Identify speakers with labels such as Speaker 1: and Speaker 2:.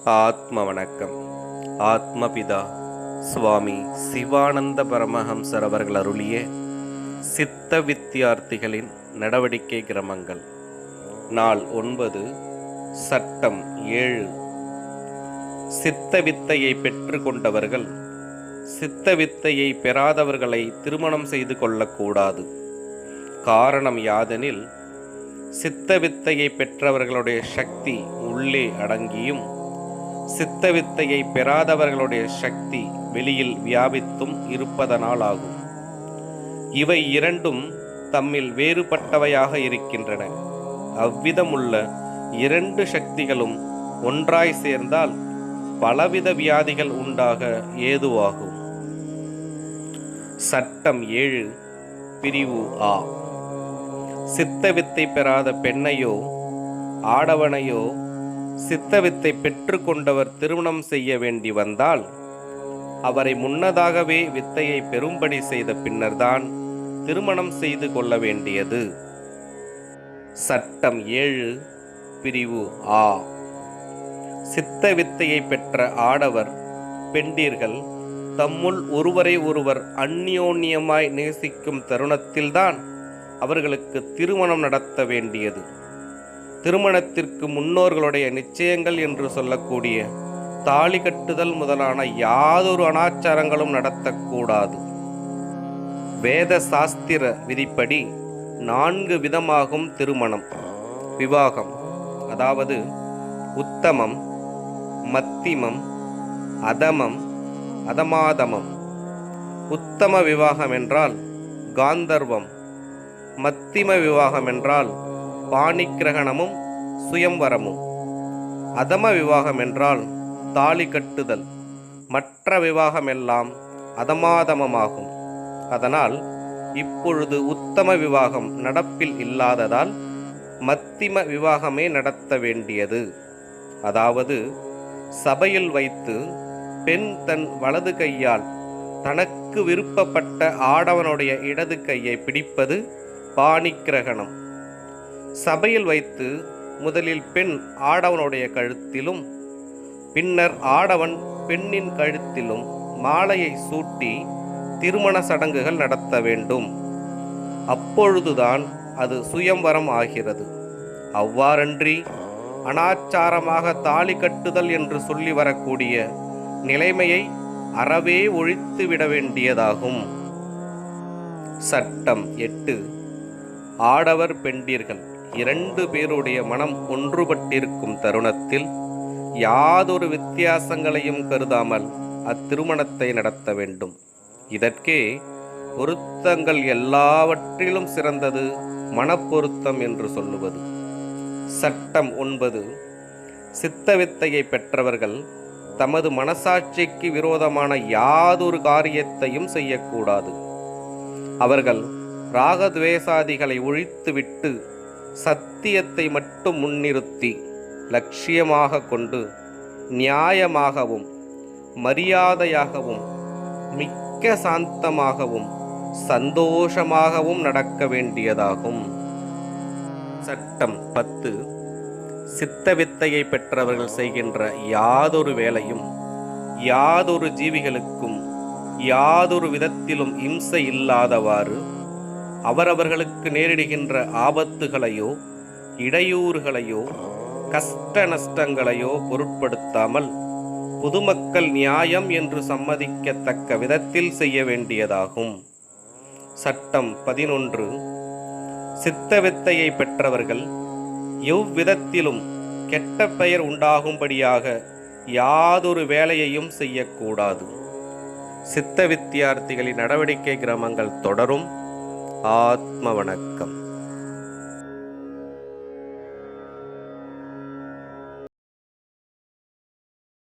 Speaker 1: ஆத்ம வணக்கம். ஆத்மபிதா சுவாமி சிவானந்த பரமஹம்சர் அவர்கள் அருளிய சித்த வித்தியார்த்திகளின் நடவடிக்கை கிரமங்கள். நாள் 9. சட்டம் 7. சித்த வித்தையை பெற்று கொண்டவர்கள் சித்த வித்தையை பெறாதவர்களை திருமணம் செய்து கொள்ளக்கூடாது. காரணம் யாதெனில், சித்த வித்தையை பெற்றவர்களுடைய சக்தி உள்ளே அடங்கியும் சித்த வித்தையை பெறாதவர்களுடைய சக்தி வெளியில் வியாபித்தும் இருப்பதனால் ஆகும். இவை இரண்டும் தம்மில் வேறுபட்டவையாக இருக்கின்றன. அவ்விதமுள்ள இரண்டு சக்திகளும் ஒன்றாய் சேர்ந்தால் பலவித வியாதிகள் உண்டாக ஏதுவாகும். சட்டம் 7. பிரிவு ஆ. சித்த வித்தை பெறாத பெண்ணையோ ஆடவனையோ சித்தவித்தை பெற்று கொண்டவர் திருமணம் செய்ய வேண்டி வந்தால் அவரை முன்னதாகவே வித்தையை பெறும்படி செய்த பின்னர்தான் திருமணம் செய்து கொள்ள வேண்டியது. சட்டம் 7. பிரிவு ஆ. சித்த வித்தையை பெற்ற ஆடவர் பெண்டீர்கள் தம்முள் ஒருவரை ஒருவர் அந்யோன்யமாய் நேசிக்கும் தருணத்தில்தான் அவர்களுக்கு திருமணம் நடத்த வேண்டியது. திருமணத்திற்கு முன்னோர்களுடைய நிச்சயங்கள் என்று சொல்லக்கூடிய தாலி கட்டுதல் முதலான யாதொரு அனாச்சாரங்களும் நடத்தக்கூடாது. வேத சாஸ்திர விதிப்படி 4 விதமாகும் திருமணம் விவாகம். அதாவது உத்தமம், மத்திமம், அதமம், அதமாதமம். உத்தம விவாகம் என்றால் காந்தர்வம், மத்திம விவாகம் என்றால் பாணிக்கிரகணமும் சுயம்வரமும், அதம விவாகம் என்றால் தாலி கட்டுதல், மற்ற விவாகமெல்லாம் அதமாதமமாகும். அதனால் இப்பொழுது உத்தம விவாகம் நடப்பில் இல்லாததால் மத்திம விவாகமே நடத்த வேண்டியது. அதாவது சபையில் வைத்து பெண் தன் வலது கையால் தனக்கு விருப்பப்பட்ட ஆடவனுடைய இடது கையை பிடிப்பது பாணிக்கிரகணம். சபையில் வைத்து முதலில் பெண் ஆடவனுடைய கழுத்திலும் பின்னர் ஆடவன் பெண்ணின் கழுத்திலும் மாலையை சூட்டி திருமண சடங்குகள் நடத்த வேண்டும். அப்பொழுதுதான் அது சுயம்வரம் ஆகிறது. அவ்வாறன்றி அனாச்சாரமாக தாலி கட்டுதல் என்று சொல்லி வரக்கூடிய நிலைமையை அறவே ஒழித்து விட வேண்டியதாகும். சட்டம் 8. ஆடவர் பெண்டீர்கள் 2 பேருடைய மனம் ஒன்றுபட்டிருக்கும் தருணத்தில் யாதொரு வித்தியாசங்களையும் கருதாமல் அத்திருமணத்தை நடத்த வேண்டும். இதற்கே பொருத்தங்கள் எல்லாவற்றிலும் சிறந்தது மனப்பொருத்தம் என்று சொல்லுவது. சட்டம் 9. சித்தவித்தையை பெற்றவர்கள் தமது மனசாட்சிக்கு விரோதமான யாதொரு காரியத்தையும் செய்யக்கூடாது. அவர்கள் ராகத்வேஷாதிகளை ஒழித்துவிட்டு சத்தியத்தை மட்டும் முன்னிறுத்தி லட்சியமாக கொண்டு நியாயமாகவும் மரியாதையாகவும் மிக்க சாந்தமாகவும் சந்தோஷமாகவும் நடக்க வேண்டியதாகும். சட்டம் 10. சித்தவித்தையை பெற்றவர்கள் செய்கின்ற யாதொரு வேலையும் யாதொரு ஜீவிகளுக்கும் யாதொரு விதத்திலும் இம்சை இல்லாதவாறு அவரவர்களுக்கு நேரிடுகின்ற ஆபத்துகளையோ இடையூறுகளையோ கஷ்ட நஷ்டங்களையோ பொருட்படுத்தாமல் பொதுமக்கள் நியாயம் என்று சம்மதிக்கத்தக்க விதத்தில் செய்ய வேண்டியதாகும். சட்டம் 11. சித்தவித்தையை பெற்றவர்கள் எவ்விதத்திலும் கெட்ட பெயர் உண்டாகும்படியாக யாதொரு வேலையையும் செய்யக்கூடாது. சித்த வித்தியார்த்திகளின் நடவடிக்கை கிரமங்கள் தொடரும். ஆத்ம வணக்கம்.